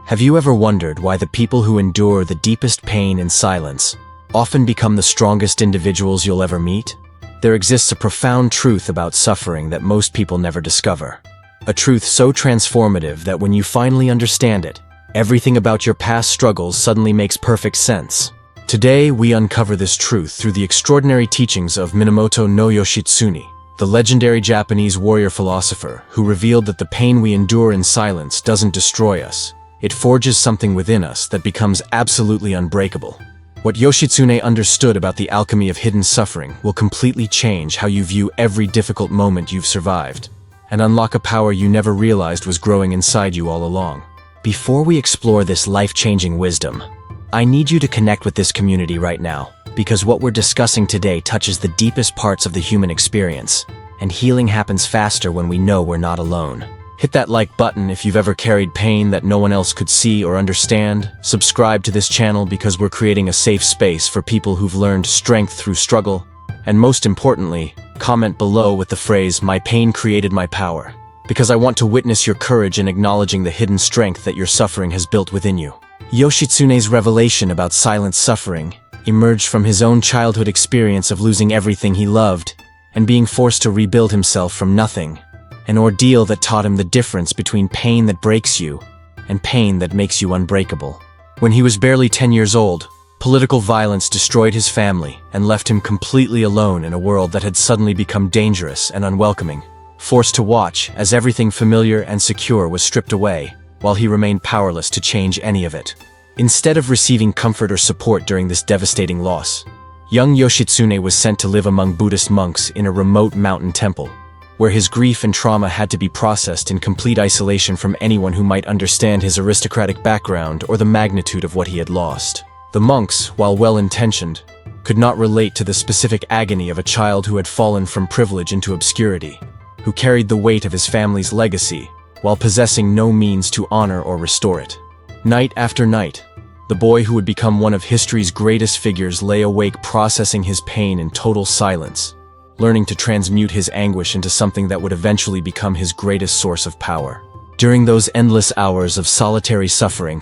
Have you ever wondered why the people who endure the deepest pain in silence often become the strongest individuals you'll ever meet? There exists a profound truth about suffering that most people never discover. A truth so transformative that when you finally understand it, everything about your past struggles suddenly makes perfect sense. Today, we uncover this truth through the extraordinary teachings of Minamoto no Yoshitsune, the legendary Japanese warrior philosopher who revealed that the pain we endure in silence doesn't destroy us. It forges something within us that becomes absolutely unbreakable. What Yoshitsune understood about the alchemy of hidden suffering will completely change how you view every difficult moment you've survived, and unlock a power you never realized was growing inside you all along. Before we explore this life-changing wisdom, I need you to connect with this community right now, because what we're discussing today touches the deepest parts of the human experience, and healing happens faster when we know we're not alone. Hit that like button if you've ever carried pain that no one else could see or understand. Subscribe to this channel because we're creating a safe space for people who've learned strength through struggle. And most importantly, comment below with the phrase, "My pain created my power," because I want to witness your courage in acknowledging the hidden strength that your suffering has built within you. Yoshitsune's revelation about silent suffering emerged from his own childhood experience of losing everything he loved and being forced to rebuild himself from nothing. An ordeal that taught him the difference between pain that breaks you and pain that makes you unbreakable. When he was barely 10 years old, political violence destroyed his family and left him completely alone in a world that had suddenly become dangerous and unwelcoming. Forced to watch as everything familiar and secure was stripped away, while he remained powerless to change any of it. Instead of receiving comfort or support during this devastating loss, young Yoshitsune was sent to live among Buddhist monks in a remote mountain temple, where his grief and trauma had to be processed in complete isolation from anyone who might understand his aristocratic background or the magnitude of what he had lost. The monks, while well-intentioned, could not relate to the specific agony of a child who had fallen from privilege into obscurity, who carried the weight of his family's legacy, while possessing no means to honor or restore it. Night after night, the boy who would become one of history's greatest figures lay awake processing his pain in total silence, learning to transmute his anguish into something that would eventually become his greatest source of power. During those endless hours of solitary suffering,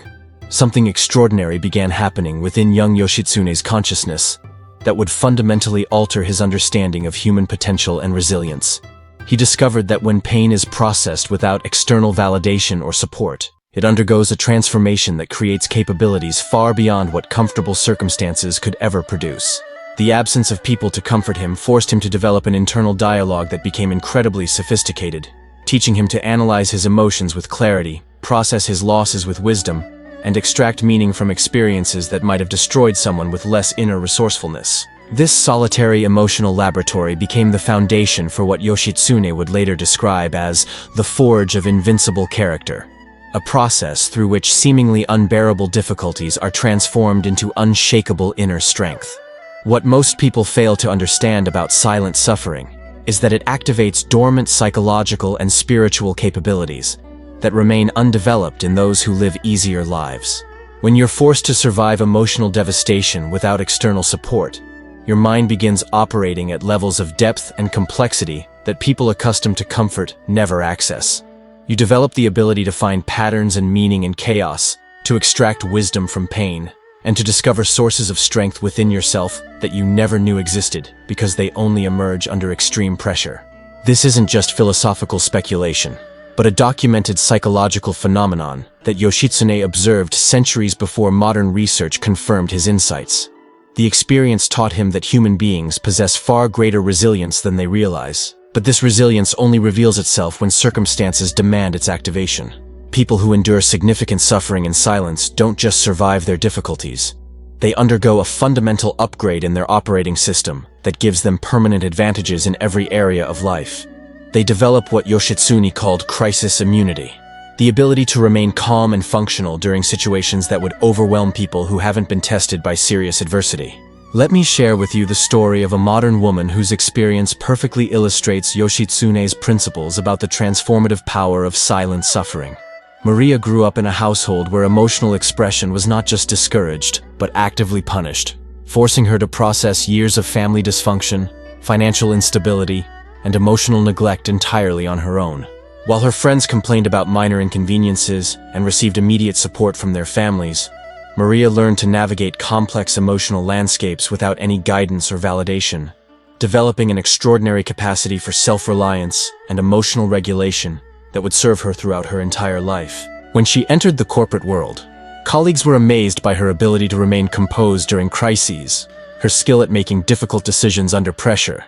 something extraordinary began happening within young Yoshitsune's consciousness that would fundamentally alter his understanding of human potential and resilience. He discovered that when pain is processed without external validation or support, it undergoes a transformation that creates capabilities far beyond what comfortable circumstances could ever produce. The absence of people to comfort him forced him to develop an internal dialogue that became incredibly sophisticated, teaching him to analyze his emotions with clarity, process his losses with wisdom, and extract meaning from experiences that might have destroyed someone with less inner resourcefulness. This solitary emotional laboratory became the foundation for what Yoshitsune would later describe as the forge of invincible character, a process through which seemingly unbearable difficulties are transformed into unshakable inner strength. What most people fail to understand about silent suffering is that it activates dormant psychological and spiritual capabilities that remain undeveloped in those who live easier lives. When you're forced to survive emotional devastation without external support, your mind begins operating at levels of depth and complexity that people accustomed to comfort never access. You develop the ability to find patterns and meaning in chaos, to extract wisdom from pain, and to discover sources of strength within yourself that you never knew existed because they only emerge under extreme pressure. This isn't just philosophical speculation, but a documented psychological phenomenon that Yoshitsune observed centuries before modern research confirmed his insights. The experience taught him that human beings possess far greater resilience than they realize, but this resilience only reveals itself when circumstances demand its activation. People who endure significant suffering in silence don't just survive their difficulties. They undergo a fundamental upgrade in their operating system that gives them permanent advantages in every area of life. They develop what Yoshitsune called crisis immunity, the ability to remain calm and functional during situations that would overwhelm people who haven't been tested by serious adversity. Let me share with you the story of a modern woman whose experience perfectly illustrates Yoshitsune's principles about the transformative power of silent suffering. Maria grew up in a household where emotional expression was not just discouraged, but actively punished, forcing her to process years of family dysfunction, financial instability, and emotional neglect entirely on her own. While her friends complained about minor inconveniences and received immediate support from their families, Maria learned to navigate complex emotional landscapes without any guidance or validation, developing an extraordinary capacity for self-reliance and emotional regulation that would serve her throughout her entire life. When she entered the corporate world, colleagues were amazed by her ability to remain composed during crises, her skill at making difficult decisions under pressure,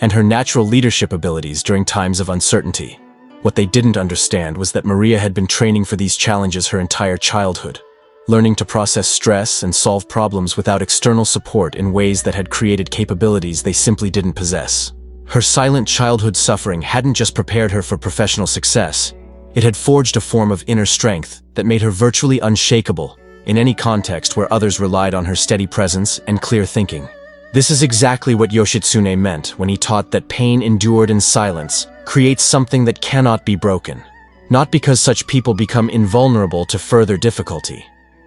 and her natural leadership abilities during times of uncertainty. What they didn't understand was that Maria had been training for these challenges her entire childhood, learning to process stress and solve problems without external support in ways that had created capabilities they simply didn't possess. Her silent childhood suffering hadn't just prepared her for professional success, it had forged a form of inner strength that made her virtually unshakable in any context where others relied on her steady presence and clear thinking. This is exactly what Yoshitsune meant when he taught that pain endured in silence creates something that cannot be broken, not because such people become invulnerable to further difficulty,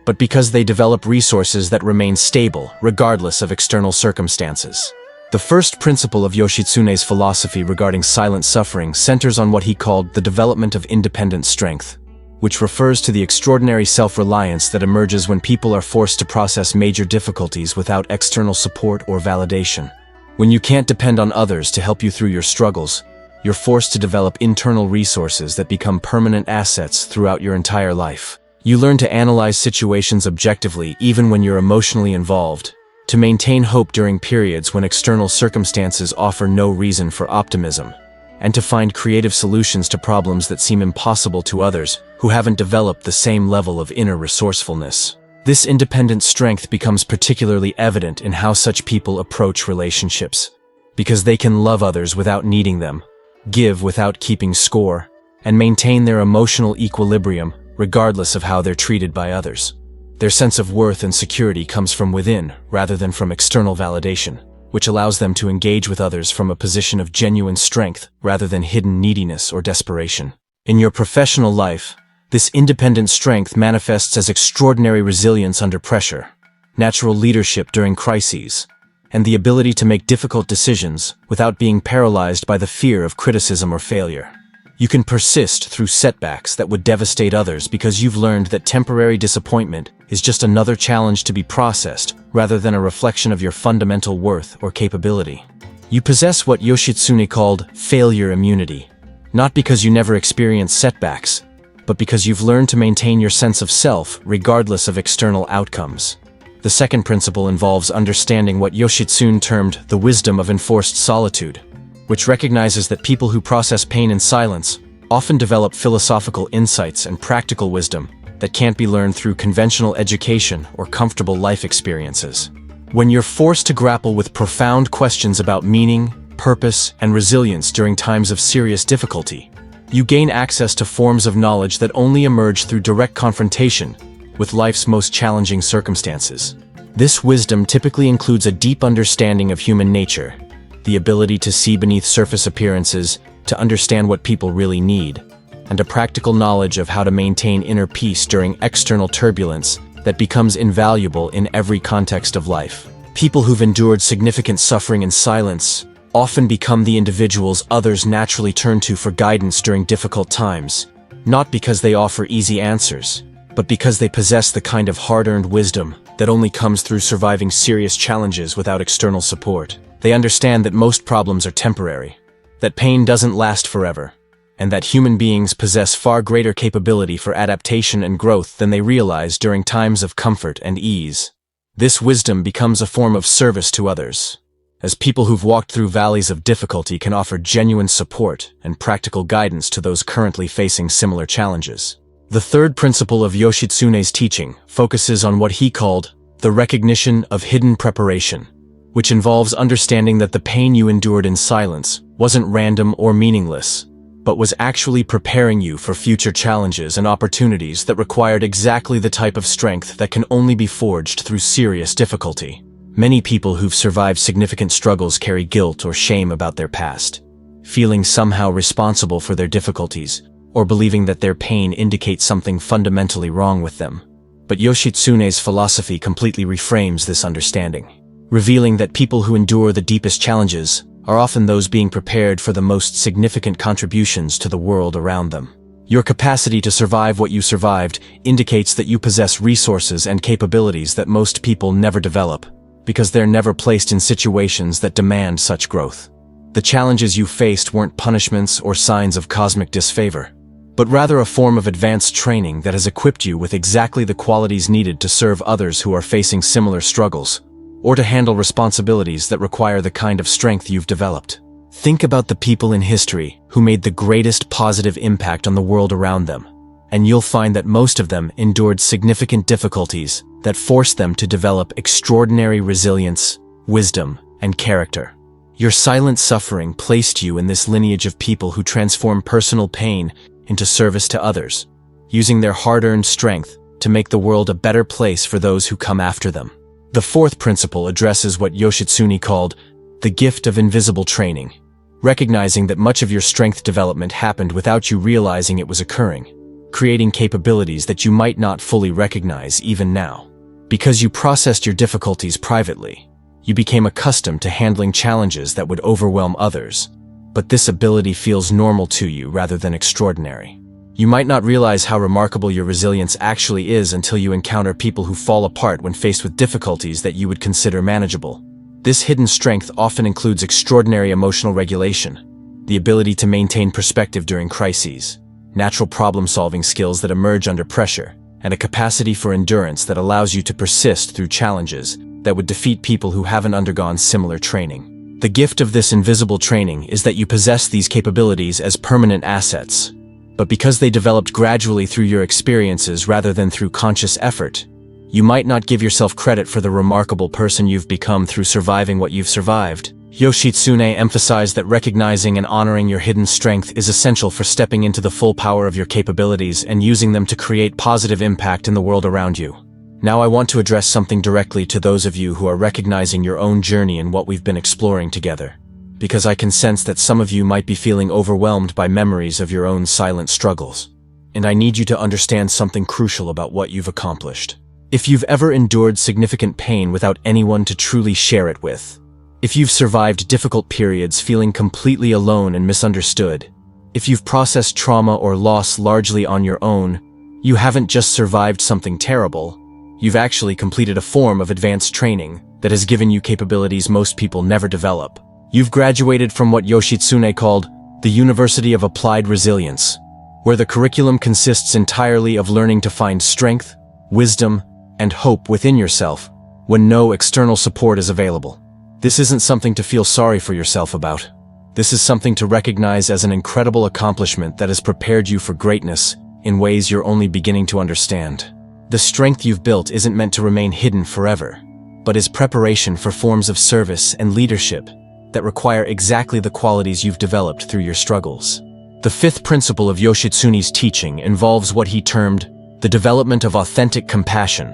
but because they develop resources that remain stable regardless of external circumstances. The first principle of Yoshitsune's philosophy regarding silent suffering centers on what he called the development of independent strength, which refers to the extraordinary self-reliance that emerges when people are forced to process major difficulties without external support or validation. When you can't depend on others to help you through your struggles, you're forced to develop internal resources that become permanent assets throughout your entire life. You learn to analyze situations objectively even when you're emotionally involved, to maintain hope during periods when external circumstances offer no reason for optimism, and to find creative solutions to problems that seem impossible to others who haven't developed the same level of inner resourcefulness. This independent strength becomes particularly evident in how such people approach relationships, because they can love others without needing them, give without keeping score, and maintain their emotional equilibrium regardless of how they're treated by others. Their sense of worth and security comes from within rather than from external validation, which allows them to engage with others from a position of genuine strength rather than hidden neediness or desperation. In your professional life, this independent strength manifests as extraordinary resilience under pressure, natural leadership during crises, and the ability to make difficult decisions without being paralyzed by the fear of criticism or failure. You can persist through setbacks that would devastate others because you've learned that temporary disappointment is just another challenge to be processed rather than a reflection of your fundamental worth or capability. You possess what Yoshitsune called failure immunity, not because you never experience setbacks, but because you've learned to maintain your sense of self regardless of external outcomes. The second principle involves understanding what Yoshitsune termed the wisdom of enforced solitude, which recognizes that people who process pain in silence often develop philosophical insights and practical wisdom that can't be learned through conventional education or comfortable life experiences. When you're forced to grapple with profound questions about meaning, purpose, and resilience during times of serious difficulty, you gain access to forms of knowledge that only emerge through direct confrontation with life's most challenging circumstances. This wisdom typically includes a deep understanding of human nature, the ability to see beneath surface appearances, to understand what people really need, and a practical knowledge of how to maintain inner peace during external turbulence that becomes invaluable in every context of life. People who've endured significant suffering in silence often become the individuals others naturally turn to for guidance during difficult times, not because they offer easy answers, but because they possess the kind of hard-earned wisdom that only comes through surviving serious challenges without external support. They understand that most problems are temporary, that pain doesn't last forever, and that human beings possess far greater capability for adaptation and growth than they realize during times of comfort and ease. This wisdom becomes a form of service to others, as people who've walked through valleys of difficulty can offer genuine support and practical guidance to those currently facing similar challenges. The third principle of Yoshitsune's teaching focuses on what he called the recognition of hidden preparation, which involves understanding that the pain you endured in silence wasn't random or meaningless, but was actually preparing you for future challenges and opportunities that required exactly the type of strength that can only be forged through serious difficulty. Many people who've survived significant struggles carry guilt or shame about their past, feeling somehow responsible for their difficulties, or believing that their pain indicates something fundamentally wrong with them. But Yoshitsune's philosophy completely reframes this understanding, revealing that people who endure the deepest challenges are often those being prepared for the most significant contributions to the world around them. Your capacity to survive what you survived indicates that you possess resources and capabilities that most people never develop, because they're never placed in situations that demand such growth. The challenges you faced weren't punishments or signs of cosmic disfavor, but rather a form of advanced training that has equipped you with exactly the qualities needed to serve others who are facing similar struggles, or to handle responsibilities that require the kind of strength you've developed. Think about the people in history who made the greatest positive impact on the world around them, and you'll find that most of them endured significant difficulties that forced them to develop extraordinary resilience, wisdom, and character. Your silent suffering placed you in this lineage of people who transform personal pain into service to others, using their hard-earned strength to make the world a better place for those who come after them. The fourth principle addresses what Yoshitsune called the gift of invisible training, recognizing that much of your strength development happened without you realizing it was occurring, creating capabilities that you might not fully recognize even now. Because you processed your difficulties privately, you became accustomed to handling challenges that would overwhelm others, but this ability feels normal to you rather than extraordinary. You might not realize how remarkable your resilience actually is until you encounter people who fall apart when faced with difficulties that you would consider manageable. This hidden strength often includes extraordinary emotional regulation, the ability to maintain perspective during crises, natural problem-solving skills that emerge under pressure, and a capacity for endurance that allows you to persist through challenges that would defeat people who haven't undergone similar training. The gift of this invisible training is that you possess these capabilities as permanent assets, but because they developed gradually through your experiences rather than through conscious effort, you might not give yourself credit for the remarkable person you've become through surviving what you've survived. Yoshitsune emphasized that recognizing and honoring your hidden strength is essential for stepping into the full power of your capabilities and using them to create positive impact in the world around you. Now I want to address something directly to those of you who are recognizing your own journey in what we've been exploring together, because I can sense that some of you might be feeling overwhelmed by memories of your own silent struggles. And I need you to understand something crucial about what you've accomplished. If you've ever endured significant pain without anyone to truly share it with, if you've survived difficult periods feeling completely alone and misunderstood, if you've processed trauma or loss largely on your own, you haven't just survived something terrible, you've actually completed a form of advanced training that has given you capabilities most people never develop. You've graduated from what Yoshitsune called the University of Applied Resilience, where the curriculum consists entirely of learning to find strength, wisdom, and hope within yourself when no external support is available. This isn't something to feel sorry for yourself about. This is something to recognize as an incredible accomplishment that has prepared you for greatness in ways you're only beginning to understand. The strength you've built isn't meant to remain hidden forever, but is preparation for forms of service and leadership that require exactly the qualities you've developed through your struggles. The fifth principle of Yoshitsune's teaching involves what he termed the development of authentic compassion,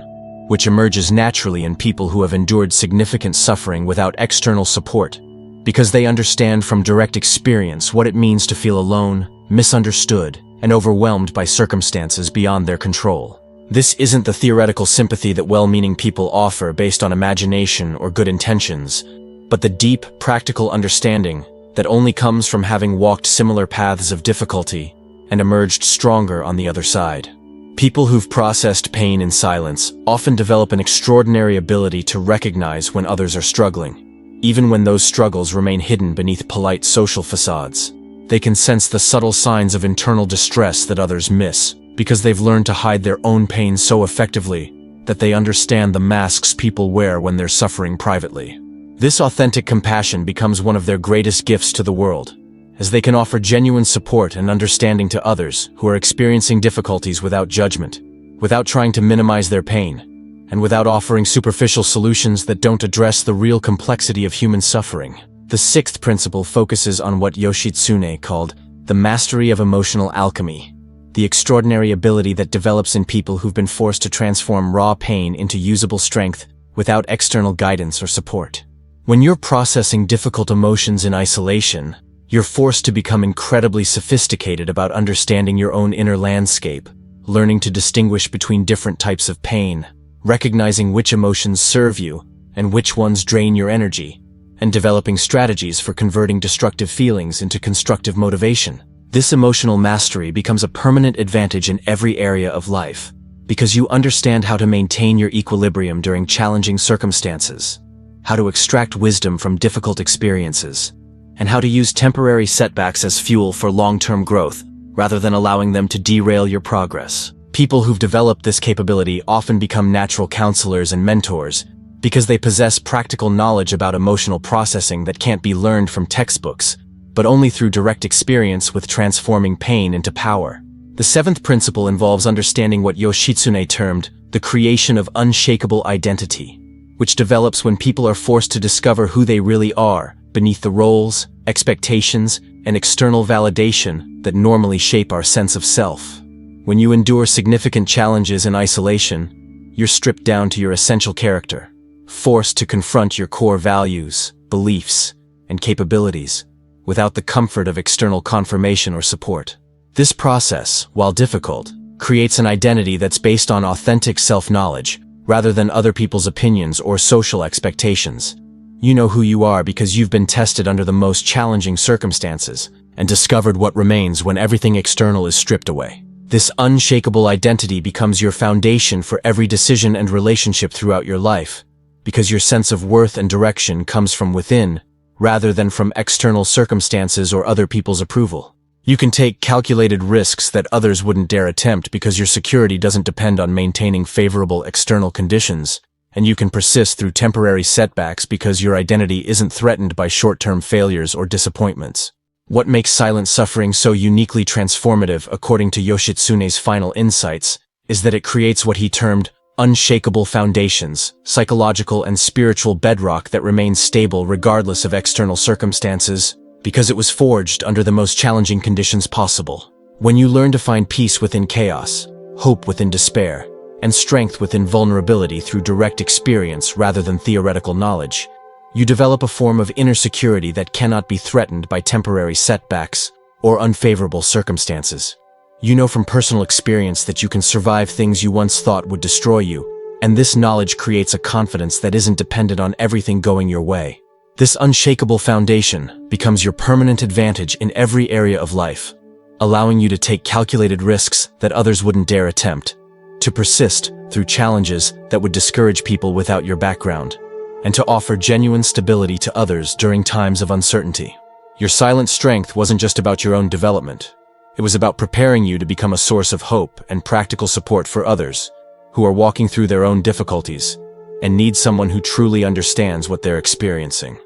which emerges naturally in people who have endured significant suffering without external support, because they understand from direct experience what it means to feel alone, misunderstood, and overwhelmed by circumstances beyond their control. This isn't the theoretical sympathy that well-meaning people offer based on imagination or good intentions, but the deep, practical understanding that only comes from having walked similar paths of difficulty and emerged stronger on the other side. People who've processed pain in silence often develop an extraordinary ability to recognize when others are struggling, even when those struggles remain hidden beneath polite social facades. They can sense the subtle signs of internal distress that others miss, because they've learned to hide their own pain so effectively that they understand the masks people wear when they're suffering privately. This authentic compassion becomes one of their greatest gifts to the world, as they can offer genuine support and understanding to others who are experiencing difficulties without judgment, without trying to minimize their pain, and without offering superficial solutions that don't address the real complexity of human suffering. The sixth principle focuses on what Yoshitsune called the mastery of emotional alchemy, the extraordinary ability that develops in people who've been forced to transform raw pain into usable strength without external guidance or support. When you're processing difficult emotions in isolation, you're forced to become incredibly sophisticated about understanding your own inner landscape, learning to distinguish between different types of pain, recognizing which emotions serve you and which ones drain your energy, and developing strategies for converting destructive feelings into constructive motivation. This emotional mastery becomes a permanent advantage in every area of life, because you understand how to maintain your equilibrium during challenging circumstances, how to extract wisdom from difficult experiences, and how to use temporary setbacks as fuel for long-term growth, rather than allowing them to derail your progress. People who've developed this capability often become natural counselors and mentors, because they possess practical knowledge about emotional processing that can't be learned from textbooks, but only through direct experience with transforming pain into power. The seventh principle involves understanding what Yoshitsune termed the creation of unshakable identity, which develops when people are forced to discover who they really are beneath the roles, expectations, and external validation that normally shape our sense of self. When you endure significant challenges in isolation, you're stripped down to your essential character, forced to confront your core values, beliefs, and capabilities, without the comfort of external confirmation or support. This process, while difficult, creates an identity that's based on authentic self-knowledge, rather than other people's opinions or social expectations. You know who you are because you've been tested under the most challenging circumstances, and discovered what remains when everything external is stripped away. This unshakable identity becomes your foundation for every decision and relationship throughout your life, because your sense of worth and direction comes from within, rather than from external circumstances or other people's approval. You can take calculated risks that others wouldn't dare attempt because your security doesn't depend on maintaining favorable external conditions, and you can persist through temporary setbacks because your identity isn't threatened by short-term failures or disappointments. What makes silent suffering so uniquely transformative, according to Yoshitsune's final insights, is that it creates what he termed unshakable foundations, psychological and spiritual bedrock that remains stable regardless of external circumstances, because it was forged under the most challenging conditions possible. When you learn to find peace within chaos, hope within despair, and strength within vulnerability through direct experience rather than theoretical knowledge, you develop a form of inner security that cannot be threatened by temporary setbacks or unfavorable circumstances. You know from personal experience that you can survive things you once thought would destroy you, and this knowledge creates a confidence that isn't dependent on everything going your way. This unshakable foundation becomes your permanent advantage in every area of life, allowing you to take calculated risks that others wouldn't dare attempt, to persist through challenges that would discourage people without your background, and to offer genuine stability to others during times of uncertainty. Your silent strength wasn't just about your own development. It was about preparing you to become a source of hope and practical support for others who are walking through their own difficulties and need someone who truly understands what they're experiencing.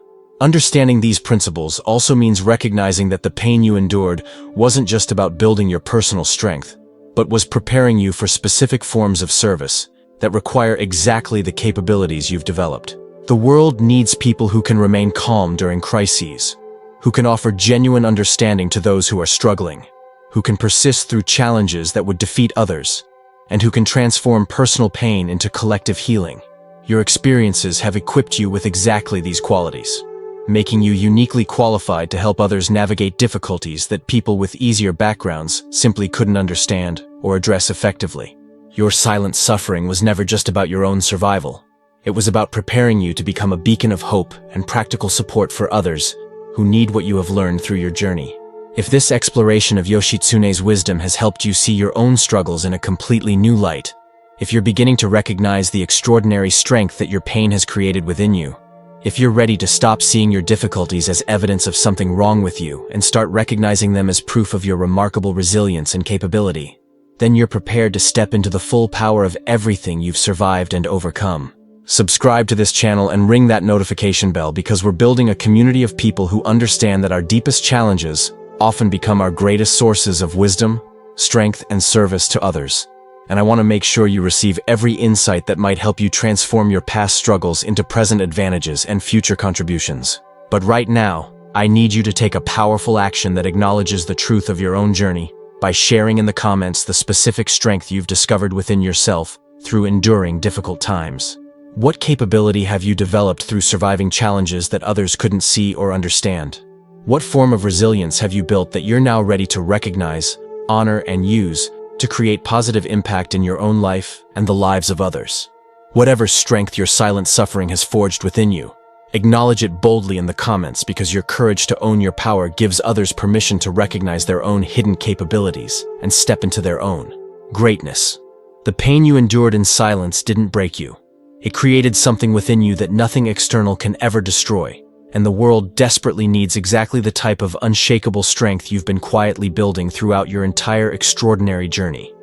Understanding these principles also means recognizing that the pain you endured wasn't just about building your personal strength, but was preparing you for specific forms of service that require exactly the capabilities you've developed. The world needs people who can remain calm during crises, who can offer genuine understanding to those who are struggling, who can persist through challenges that would defeat others, and who can transform personal pain into collective healing. Your experiences have equipped you with exactly these qualities, making you uniquely qualified to help others navigate difficulties that people with easier backgrounds simply couldn't understand or address effectively. Your silent suffering was never just about your own survival. It was about preparing you to become a beacon of hope and practical support for others who need what you have learned through your journey. If this exploration of Yoshitsune's wisdom has helped you see your own struggles in a completely new light, if you're beginning to recognize the extraordinary strength that your pain has created within you, if you're ready to stop seeing your difficulties as evidence of something wrong with you and start recognizing them as proof of your remarkable resilience and capability, then you're prepared to step into the full power of everything you've survived and overcome. Subscribe to this channel and ring that notification bell because we're building a community of people who understand that our deepest challenges often become our greatest sources of wisdom, strength, and service to others. And I want to make sure you receive every insight that might help you transform your past struggles into present advantages and future contributions. But right now, I need you to take a powerful action that acknowledges the truth of your own journey by sharing in the comments the specific strength you've discovered within yourself through enduring difficult times. What capability have you developed through surviving challenges that others couldn't see or understand? What form of resilience have you built that you're now ready to recognize, honor, and use to create positive impact in your own life and the lives of others? Whatever strength your silent suffering has forged within you, Acknowledge it boldly in the comments because your courage to own your power gives others permission to recognize their own hidden capabilities and step into their own greatness. The pain you endured in silence didn't break you. It created something within you that nothing external can ever destroy, and the world desperately needs exactly the type of unshakable strength you've been quietly building throughout your entire extraordinary journey.